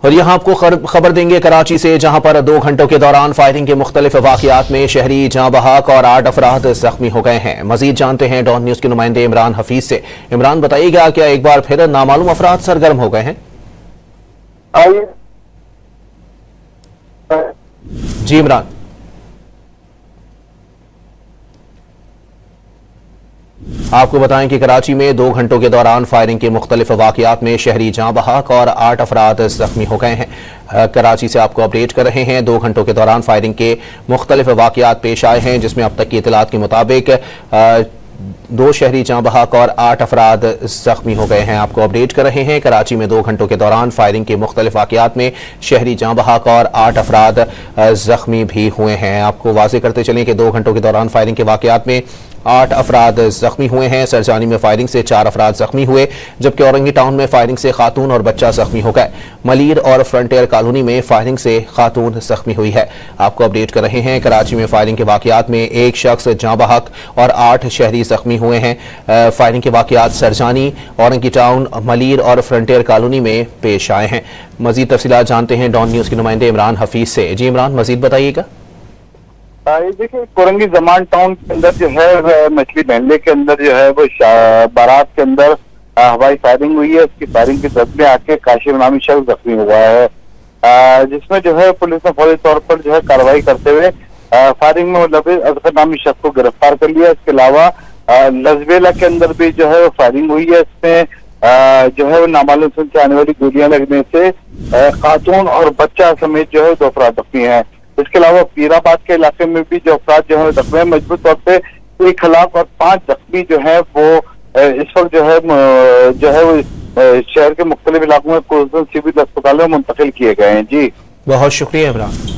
और यहाँ आपको खबर देंगे कराची से, जहां पर 2 घंटों के दौरान फायरिंग के मुख्तलिफ वाकयात में शहरी जाँ बहक और 8 अफराद जख्मी हो गए हैं। मजीद जानते हैं डॉन न्यूज के नुमाइंदे इमरान हफीज से। इमरान, बताइएगा क्या एक बार फिर नामालूम अफराद सरगर्म हो गए हैं? जी इमरान। आपको बताएं कि कराची में 2 घंटों के दौरान फायरिंग के मुख्तलिफ वाकयात में शहरी जाँ बहक और 8 अफराद जख्मी हो गए हैं। कराची से आपको अपडेट कर रहे हैं। 2 घंटों के दौरान फायरिंग के मुख्तलिफ वाकयात पेश आए हैं, जिसमें अब तक की इतलात के मुताबिक 2 शहरी जाँ बहक और 8 अफराद जख्मी हो गए हैं। आपको अपडेट कर रहे हैं। कराची में 2 घंटों के दौरान फायरिंग के मुख्तलिफ वाकयात में शहरी जाँ बहक और 8 अफराद जख्मी भी हुए हैं। आपको वाज़ेह करते चलें कि 2 घंटों के दौरान फायरिंग के वाकयात में 8 अफराद जख्मी हुए हैं। सरजानी में फायरिंग से 4 अफराद जख्मी हुए, जबकि औरंगी टाउन में फायरिंग से खातून और बच्चा जख्मी हो गए। मलीर और फ्रंटियर कॉलोनी में फायरिंग से खातून जख्मी हुई है। आपको अपडेट कर रहे हैं। कराची में फायरिंग के वाकयात में 1 शख्स जाँ बहक और 8 शहरी जख्मी हुए हैं। फायरिंग के वाकयात सरजानी, औरंगी टाउन, मलीर और फ्रंटियर कॉलोनी में पेश आए हैं। मजीद तफसीलात जानते हैं डॉन न्यूज के नुमाइंदे इमरान हफीज से। जी इमरान, मजीद बताइएगा। देखिए, कोरंगी जमान टाउन के अंदर जो है, मछली महल्ले के अंदर जो है वो बारात के अंदर हवाई फायरिंग हुई है। उसकी फायरिंग की जद में आके काशिम नामी शख्स जख्मी हुआ है, जिसमें जो है पुलिस ने फौरी तौर पर जो है कार्रवाई करते हुए फायरिंग में मुलविस अजहर नामी शख्स को गिरफ्तार कर लिया। इसके अलावा लजबेला के अंदर भी जो है वो फायरिंग हुई है। इसमें जो है वो नामालूम से आने वाली गोलियां लगने से खातून और बच्चा समेत जो है 2 अफराद जख्मी है। इसके अलावा पीराबाद के इलाके में भी जो अफराद जो है जख्मी है। मजबूत तौर पे 1 हलाक और 5 जख्मी जो है वो इस वक्त जो है वो शहर के मुख्तलिफ इलाकों में सिविल अस्पताल में मुंतकिल किए गए हैं। जी बहुत शुक्रिया इमरान।